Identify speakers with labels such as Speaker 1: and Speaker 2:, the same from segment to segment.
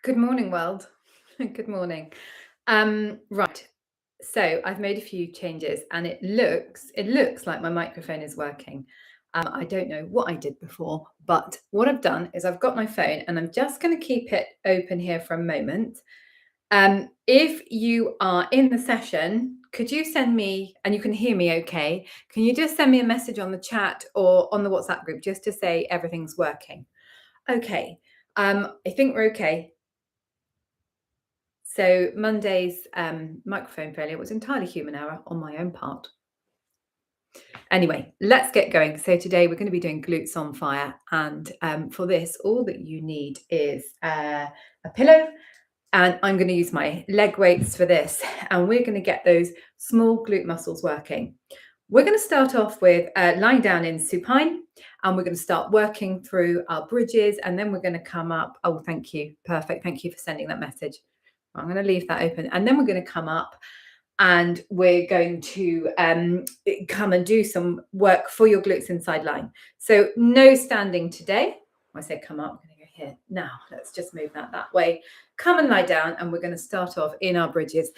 Speaker 1: Good morning, world. Good morning. Right. So I've made a few changes, and it looks like my microphone is working. I don't know what I did before, but what I've done is I've got my phone, and I'm just going to keep it open here for a moment. If you are in the session, could you send me, and you can hear me okay? Can you just send me a message on the chat or on the WhatsApp group just to say everything's working? Okay. I think we're okay. So Monday's microphone failure was entirely human error on my own part. Anyway, let's get going. So today we're going to be doing glutes on fire. And for this, all that you need is a pillow. And I'm going to use my leg weights for this. And we're going to get those small glute muscles working. We're going to start off with lying down in supine. And we're going to start working through our bridges. And then we're going to come up. Oh, thank you. Perfect. Thank you for sending that message. I'm going to leave that open, and then we're going to come up and we're going to come and do some work for your glutes inside line. So no standing today. When I say come up, I'm going to go here. Now let's just move that way. Come and lie down, and we're going to start off in our bridges.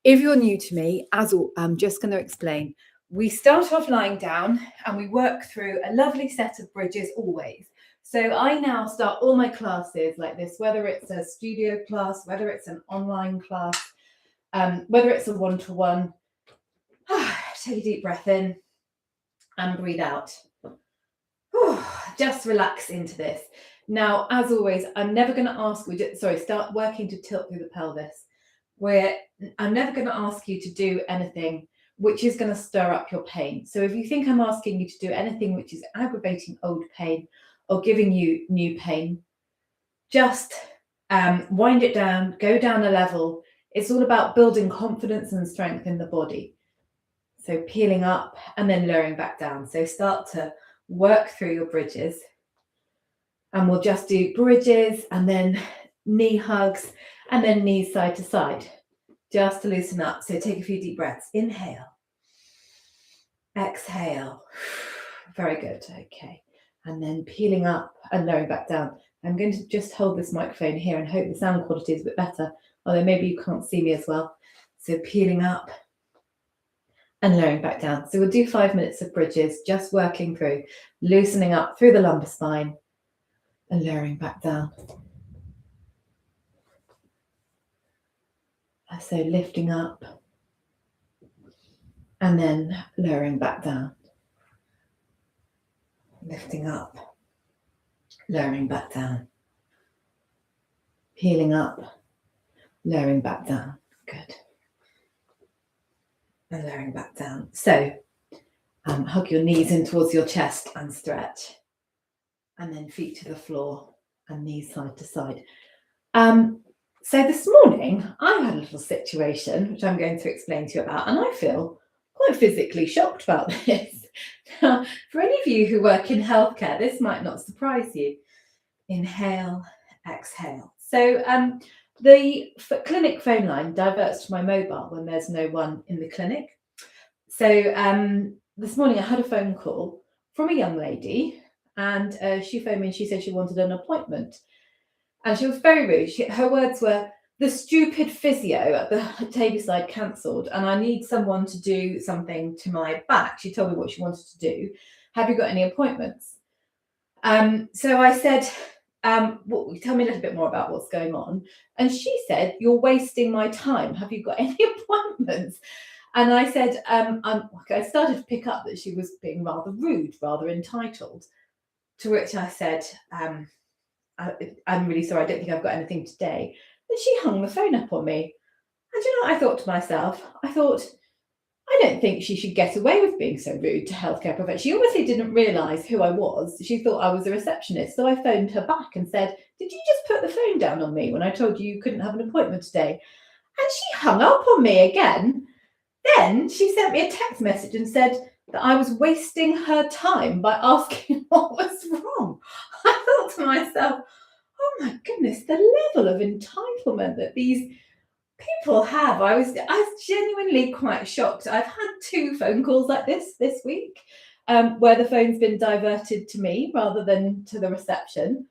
Speaker 1: If you're new to me, I'm just going to explain. We start off lying down and we work through a lovely set of bridges always. So I now start all my classes like this, whether it's a studio class, whether it's an online class, whether it's a one-to-one. Take a deep breath in and breathe out. Just relax into this. Now, as always, I'm never going to ask you, start working to tilt through the pelvis. I'm never going to ask you to do anything which is going to stir up your pain. So if you think I'm asking you to do anything which is aggravating old pain, or giving you new pain, just wind it down, go down a level. It's all about building confidence and strength in the body. So peeling up and then lowering back down. So start to work through your bridges. And we'll just do bridges and then knee hugs and then knees side to side, just to loosen up. So take a few deep breaths. Inhale. Exhale. Very good. Okay. And then peeling up and lowering back down. I'm going to just hold this microphone here and hope the sound quality is a bit better, although maybe you can't see me as well. So peeling up and lowering back down. So we'll do 5 minutes of bridges, just working through, loosening up through the lumbar spine and lowering back down. So lifting up and then lowering back down. Lifting up, lowering back down. Peeling up, lowering back down. Good. And lowering back down. So hug your knees in towards your chest and stretch. And then feet to the floor and knees side to side. So this morning, I had a little situation, which I'm going to explain to you about, and I feel quite physically shocked about this. Now, for any of you who work in healthcare, this might not surprise you. Inhale, exhale. So the clinic phone line diverts to my mobile when there's no one in the clinic. So this morning I had a phone call from a young lady, and she phoned me and she said she wanted an appointment. And she was very rude. Her words were, "The stupid physio at the Tavieside cancelled, and I need someone to do something to my back." She told me what she wanted to do. "Have you got any appointments?" So I said, well, tell me a little bit more about what's going on. And she said, "You're wasting my time. Have you got any appointments?" And I said, I started to pick up that she was being rather rude, rather entitled. To which I said, I'm really sorry, I don't think I've got anything today. And she hung the phone up on me. And you know what I thought to myself? I don't think she should get away with being so rude to healthcare professionals. She obviously didn't realise who I was. She thought I was a receptionist. So I phoned her back and said, "Did you just put the phone down on me when I told you couldn't have an appointment today?" And she hung up on me again. Then she sent me a text message and said that I was wasting her time by asking what was wrong. I thought to myself, oh my goodness, the level of entitlement that these people have. I was genuinely quite shocked. I've had 2 phone calls like this week, where the phone's been diverted to me rather than to the reception.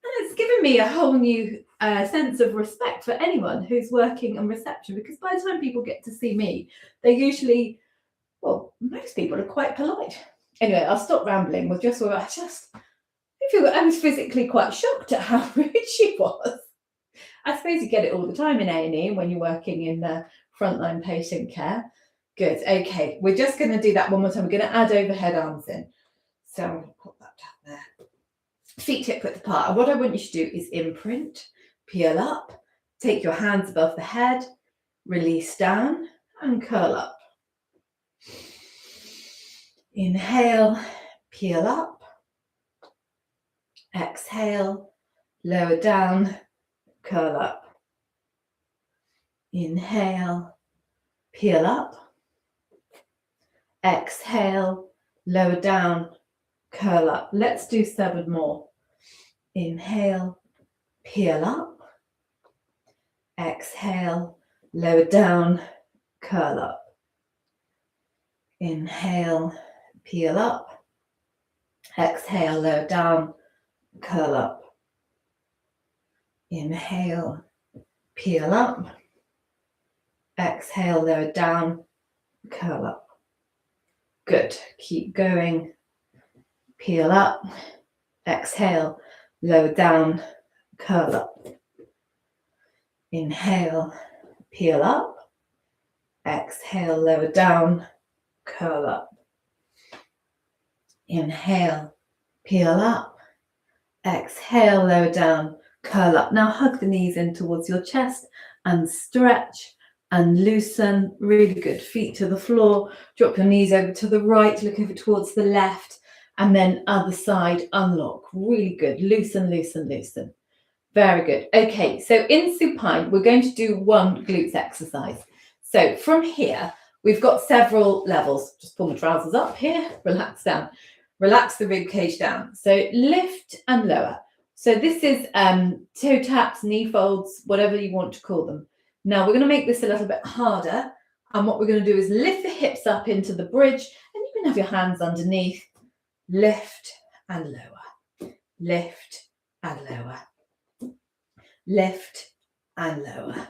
Speaker 1: And it's given me a whole new sense of respect for anyone who's working on reception, because by the time people get to see me, they're usually, well, most people are quite polite. Anyway, I'll stop rambling. With just, I was physically quite shocked at how rude she was. I suppose you get it all the time in A&E when you're working in frontline patient care. Good. Okay, we're just going to do that one more time. We're going to add overhead arms in. So I'm going to put that down there. Feet hip width apart. And what I want you to do is imprint, peel up, take your hands above the head, release down and curl up. Inhale, peel up. Exhale, lower down, curl up. Inhale, peel up. Exhale, lower down, curl up. Let's do 7 more. Inhale, peel up. Exhale, lower down, curl up. Inhale, peel up. Exhale, lower down, curl up. Inhale, peel up. Exhale, lower down, curl up. Good. Keep going. Peel up. Exhale, lower down, curl up. Inhale, peel up. Exhale, lower down, curl up. Inhale, peel up. Exhale, lower down, curl up. Now hug the knees in towards your chest and stretch and loosen. Really good. Feet to the floor. Drop your knees over to the right, look over towards the left, and then other side, unlock. Really good. Loosen, loosen, loosen. Very good. Okay, so in supine, we're going to do 1 glutes exercise. So from here, we've got several levels. Just pull my trousers up here, relax down. Relax the rib cage down. So lift and lower. So this is toe taps, knee folds, whatever you want to call them. Now we're going to make this a little bit harder. And what we're going to do is lift the hips up into the bridge, and you can have your hands underneath. Lift and lower. Lift and lower. Lift and lower.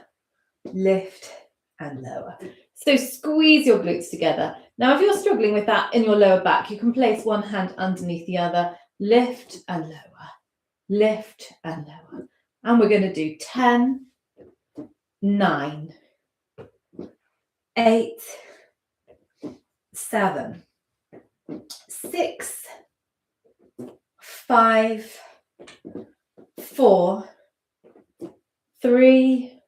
Speaker 1: Lift and lower. So squeeze your glutes together. Now, if you're struggling with that in your lower back, you can place one hand underneath the other. Lift and lower. Lift and lower. And we're going to do 10, 9, 8, 7, 6, 5, 4, 3,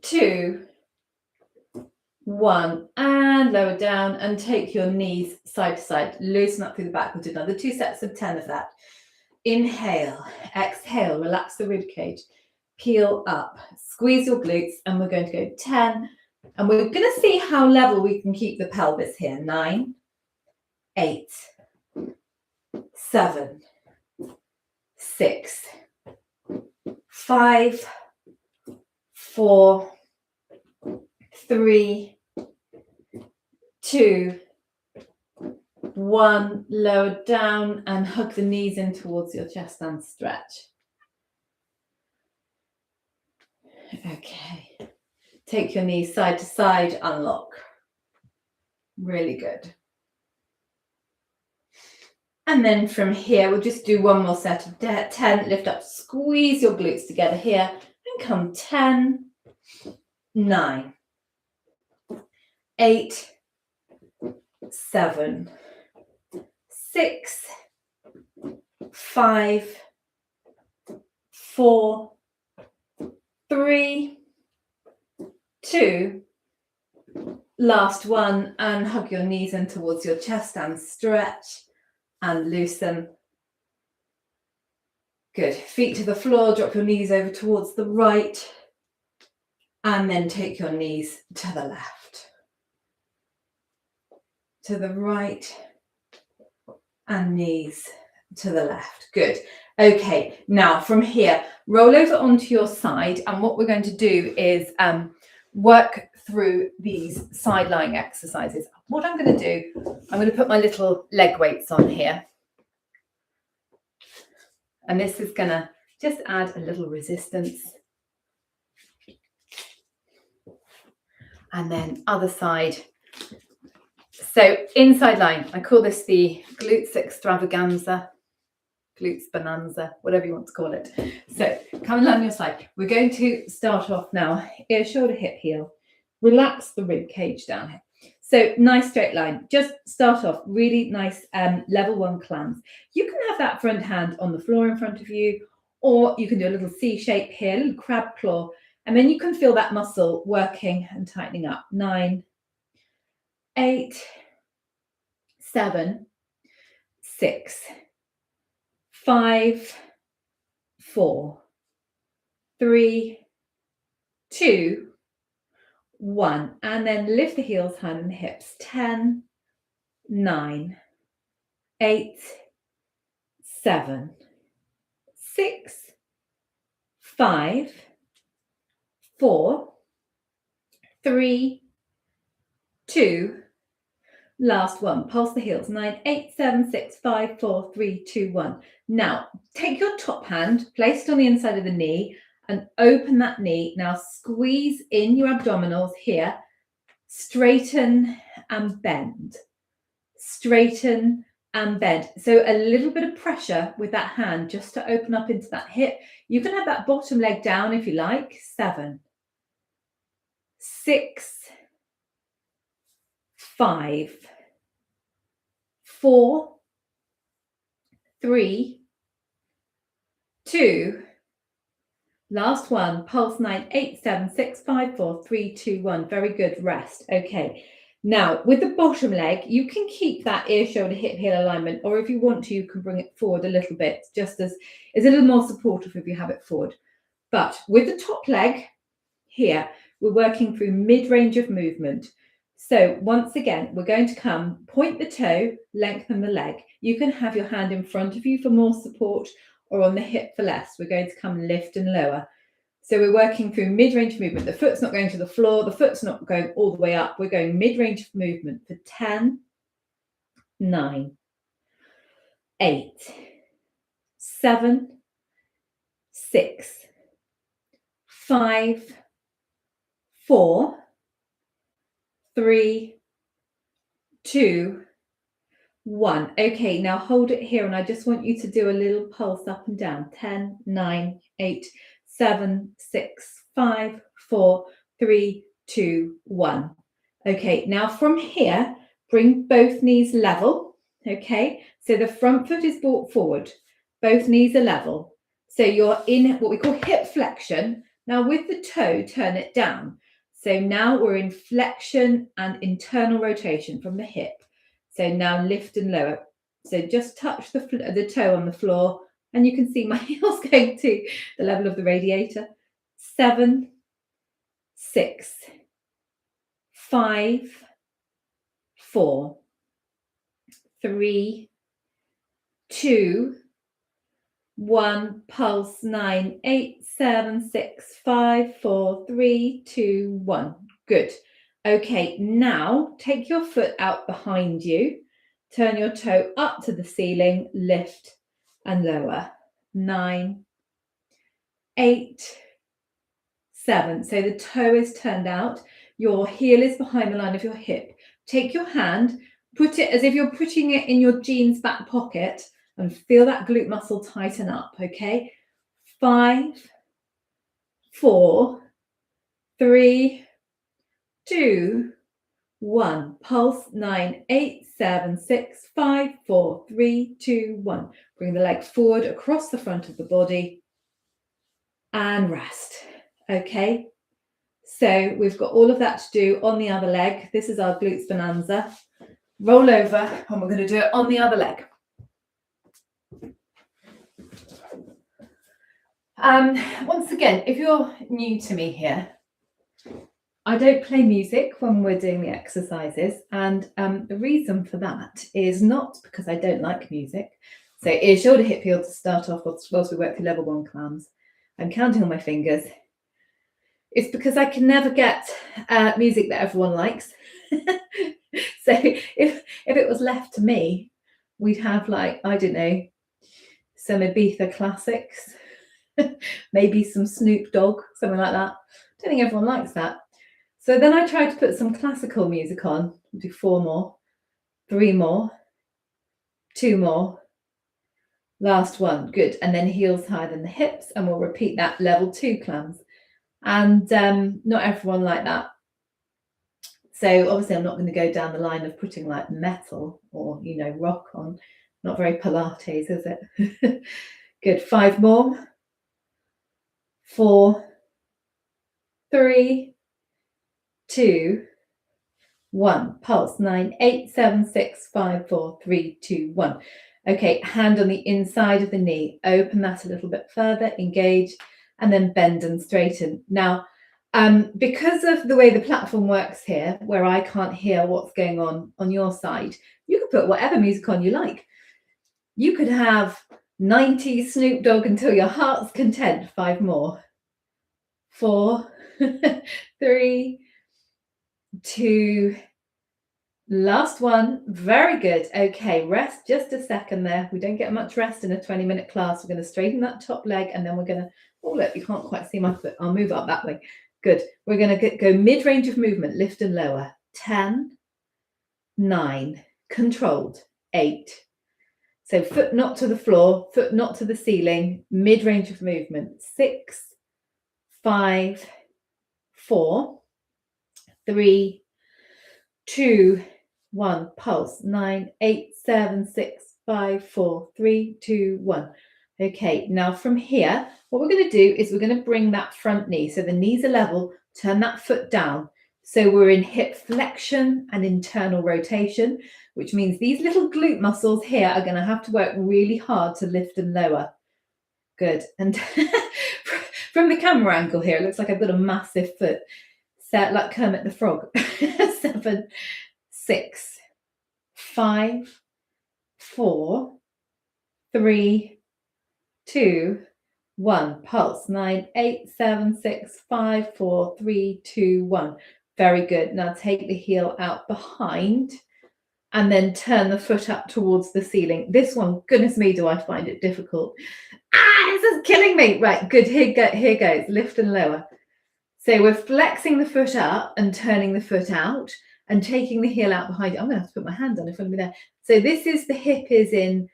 Speaker 1: 2, 1, and lower down, and take your knees side to side. Loosen up through the back. We'll do another 2 sets of 10 of that. Inhale, exhale, relax the rib cage, peel up, squeeze your glutes, and we're going to go 10, and we're going to see how level we can keep the pelvis here. 9, 8, 7, 6, 5, 4, 3, 2, 1, lower down and hug the knees in towards your chest and stretch. Okay, take your knees side to side, unlock. Really good. And then from here, we'll just do one more set of 10, lift up, squeeze your glutes together here, and come 10, 9, 8, 7, 6, 5, 4, 3, 2, last one, and hug your knees in towards your chest and stretch and loosen. Good. Feet to the floor, drop your knees over towards the right, and then take your knees to the left. To the right, and knees to the left. Good. Okay, now from here, roll over onto your side, and what we're going to do is work through these side lying exercises. What I'm going to do, I'm going to put my little leg weights on here. And this is going to just add a little resistance. And then other side. So inside line, I call this the glutes extravaganza, glutes bonanza, whatever you want to call it. So come along your side. We're going to start off now, ear, shoulder, hip, heel. Relax the rib cage down here. So nice straight line. Just start off really nice level 1 clams. You can have that front hand on the floor in front of you, or you can do a little C shape here, a little crab claw, and then you can feel that muscle working and tightening up. 9, 8, 7, 6, 5, 4, 3, 2, 1, and then lift the heels, hand and hips. 10, 9, 8, 7, 6, 5, 4, 3, 2, last one. Pulse the heels. 9, 8, 7, 6, 5, 4, 3, 2, 1. Now take your top hand, place it on the inside of the knee, and open that knee. Now squeeze in your abdominals here. Straighten and bend. Straighten and bend. So a little bit of pressure with that hand just to open up into that hip. You can have that bottom leg down if you like. 7, 6, 5, 4, 3, 2, last one. Pulse. 9, 8, 7, 6, 5, 4, 3, 2, 1. Very good. Rest. Okay. Now with the bottom leg, you can keep that ear, shoulder, hip, heel alignment, or if you want to, you can bring it forward a little bit, just as it's a little more supportive if you have it forward. But with the top leg here, we're working through mid-range of movement. So once again, we're going to come, point the toe, lengthen the leg. You can have your hand in front of you for more support or on the hip for less. We're going to come lift and lower. So we're working through mid-range movement. The foot's not going to the floor. The foot's not going all the way up. We're going mid-range of movement for 10, 9, 8, 7, 6, 5, 4, 3, 2, 1. Okay, now hold it here, and I just want you to do a little pulse up and down. 10, 9, 8, 7, 6, 5, 4, 3, 2, 1. Okay, now from here, bring both knees level. Okay, so the front foot is brought forward. Both knees are level. So you're in what we call hip flexion. Now with the toe, turn it down. So now we're in flexion and internal rotation from the hip. So now lift and lower. So just touch the toe on the floor, and you can see my heels going to the level of the radiator. 7, 6, 5, 4, 3, 2, 1. Pulse. 9, 8, 7, 6, 5, 4, 3, 2, 1. Good. Okay, now take your foot out behind you. Turn your toe up to the ceiling, lift and lower. 9, 8, 7. So the toe is turned out. Your heel is behind the line of your hip. Take your hand, put it as if you're putting it in your jeans back pocket, and feel that glute muscle tighten up, okay? 5, 4, 3, 2, 1. Pulse. 9, 8, 7, 6, 5, 4, 3, 2, 1. Bring the leg forward across the front of the body and rest. Okay, so we've got all of that to do on the other leg. This is our glutes bonanza. Roll over, and we're going to do it on the other leg. Once again, if you're new to me here, I don't play music when we're doing the exercises, and the reason for that is not because I don't like music. So ear, shoulder, hip, heel to start off whilst we work through level 1 clams. I'm counting on my fingers. It's because I can never get music that everyone likes. So if it was left to me, we'd have, like, I don't know, some Ibiza classics, maybe some Snoop Dogg, something like that. I don't think everyone likes that. So then I tried to put some classical music on. We'll do 4 more, 3 more, 2 more, last one, good. And then heels higher than the hips, and we'll repeat that level 2 clams. And not everyone like that. So obviously I'm not going to go down the line of putting like metal or, you know, rock on. Not very Pilates, is it? Good. 5 more. 4, 3, 2, 1. Pulse. 9, 8, 7, 6, 5, 4, 3, 2, 1. Okay, hand on the inside of the knee. Open that a little bit further, engage, and then bend and straighten. Now, because of the way the platform works here, where I can't hear what's going on your side, you could put whatever music on you like. You could have 90s Snoop Dogg until your heart's content. 5 more. 4, 3, 2, last one. Very good. Okay, rest just a second there. We don't get much rest in a 20-minute class. We're going to straighten that top leg, and then we're going to, oh look, you can't quite see my foot. I'll move up that way. Good. We're going to go mid-range of movement, lift and lower. 10, 9, controlled. 8. So foot not to the floor, foot not to the ceiling, mid-range of movement. 6, 5, 4, 3, 2, 1. Pulse. 9, 8, 7, 6, 5, 4, 3, 2, 1. Okay, now from here, what we're going to do is we're going to bring that front knee. So the knees are level, turn that foot down. So we're in hip flexion and internal rotation, which means these little glute muscles here are going to have to work really hard to lift and lower. Good. And from the camera angle here, it looks like I've got a massive foot. Set like Kermit the Frog. 7, 6, 5, 4, 3, 2, 1. Pulse. 9, 8, 7, 6, 5, 4, 3, 2, 1. Very good. Now take the heel out behind and then turn the foot up towards the ceiling. This one, goodness me, do I find it difficult. This is killing me. Right, good. Here goes. Lift and lower. So we're flexing the foot up and turning the foot out and taking the heel out behind it. I'm going to have to put my hand on in front of me there. So this is the hip is in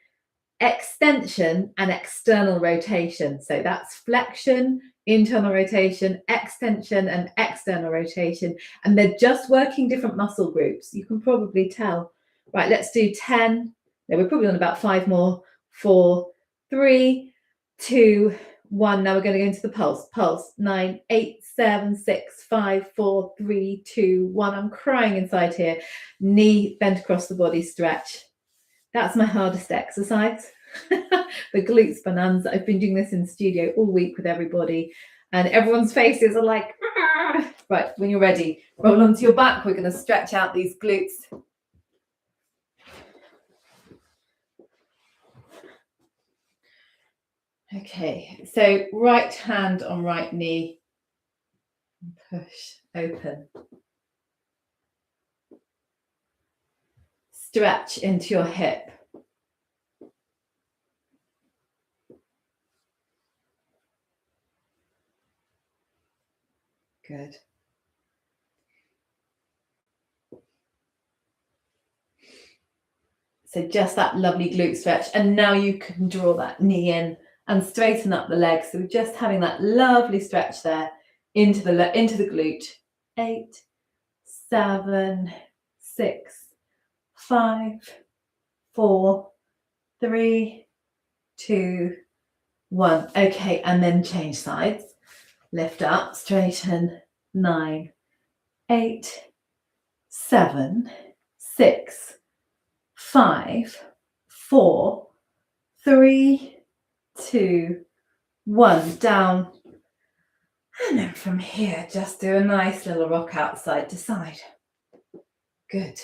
Speaker 1: extension and external rotation. So that's flexion, internal rotation, extension and external rotation. And they're just working different muscle groups. You can probably tell. Right, let's do 10. No, we're probably on about 5 more. 4, 3, 2, 1. Now we're going to go into the pulse. Pulse. 9, 8, 7, 6, 5, 4, 3, 2, 1. I'm crying inside here. Knee bent across the body, stretch. That's my hardest exercise. The glutes bonanza. I've been doing this in the studio all week with everybody, and everyone's faces are like, "Argh!" Right, when you're ready, roll onto your back. We're going to stretch out these glutes. Okay, so right hand on right knee, push, open. Stretch into your hip. Good. So just that lovely glute stretch. And now you can draw that knee in and straighten up the legs. So just having that lovely stretch there into the glute. 8, 7, 6, 5, 4, 3, 2, 1. Okay, and then change sides. Lift up, straighten. 9, 8, 7, 6, 5, 4, 3, 2, 1. Down. And then from here, just do a nice little rock out side to side. Good.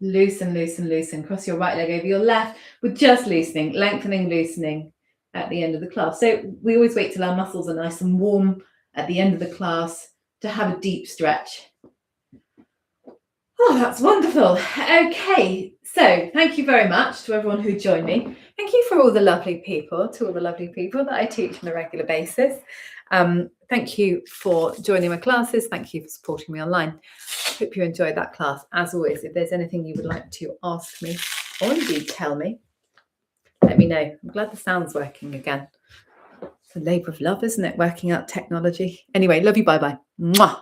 Speaker 1: Loosen, loosen, loosen. Cross your right leg over your left. We're just loosening, lengthening, loosening at the end of the class. So we always wait till our muscles are nice and warm at the end of the class to have a deep stretch. Oh, that's wonderful. Okay, so thank you very much to everyone who joined me. Thank you for all the lovely people, to all the lovely people that I teach on a regular basis. Thank you for joining my classes. Thank you for supporting me online. Hope you enjoyed that class. As always, if there's anything you would like to ask me or indeed tell me, let me know. I'm glad the sound's working again. It's a labour of love, isn't it? Working out technology. Anyway, love you. Bye-bye. Mwah.